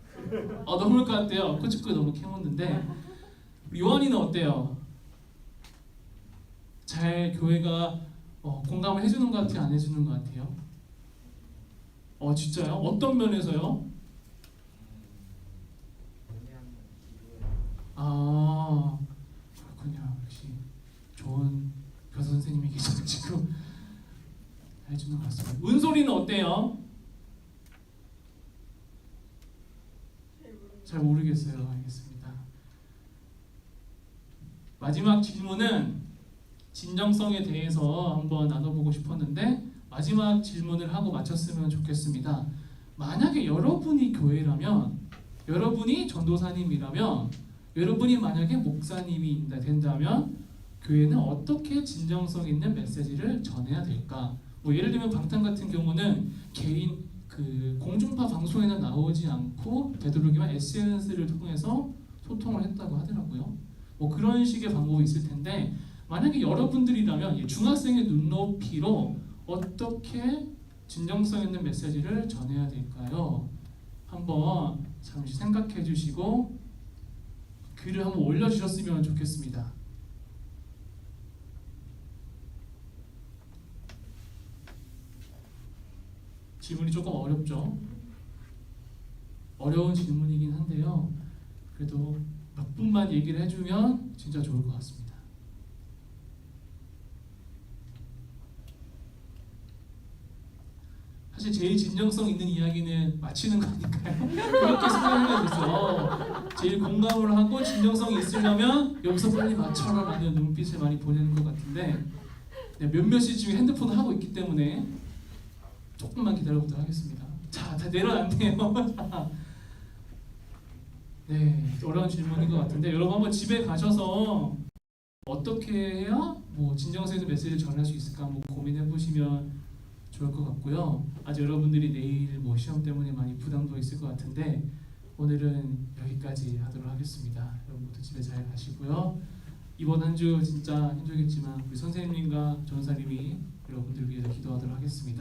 넘을 것 같아요. 그쪽도 너무 캐묻는데 요한이는 어때요? 잘 교회가 공감을 해주는 것 같아요? 안 해주는 것 같아요? 진짜요? 어떤 면에서요? 그렇군요. 역시 좋은 교사 선생님이 계셔가지고 해주는 것 같습니다. 은솔이는 어때요? 잘 모르겠어요. 알겠습니다. 마지막 질문은 진정성에 대해서 한번 나눠보고 싶었는데 마지막 질문을 하고 마쳤으면 좋겠습니다. 만약에 여러분이 교회라면 여러분이 전도사님이라면 여러분이 만약에 목사님이 된다면 교회는 어떻게 진정성 있는 메시지를 전해야 될까? 뭐 예를 들면 방탄 같은 경우는 개인 그 공중파 방송에는 나오지 않고 되도록이면 SNS를 통해서 소통을 했다고 하더라고요. 뭐 그런 식의 방법이 있을 텐데 만약에 여러분들이라면 중학생의 눈높이로 어떻게 진정성 있는 메시지를 전해야 될까요? 한번 잠시 생각해 주시고 글을 한번 올려주셨으면 좋겠습니다. 질문이 조금 어렵죠? 어려운 질문이긴 한데요. 그래도 몇 분만 얘기를 해주면 진짜 좋을 것 같습니다. 사실 제일 진정성 있는 이야기는 마치는 거니까요. 그렇게 생각하게 돼서 제일 공감을 하고 진정성이 있으려면 여기서 빨리 맞춰라 라는 눈빛을 많이 보내는 것 같은데 몇몇이 지금 핸드폰을 하고 있기 때문에 조금만 기다려보도록 하겠습니다. 자, 다 내려놨네요. 네, 어려운 질문인 것 같은데 여러분 한번 집에 가셔서 어떻게 해야 뭐 진정성 있는 메시지를 전할 수 있을까 한번 고민해 보시면 좋을 것 같고요. 아직 여러분들이 내일 뭐 시험 때문에 많이 부담도 있을 것 같은데 오늘은 여기까지 하도록 하겠습니다. 여러분 모두 집에 잘 가시고요. 이번 한 주 진짜 힘들겠지만 우리 선생님과 전사님이 여러분들 위해서 기도하도록 하겠습니다.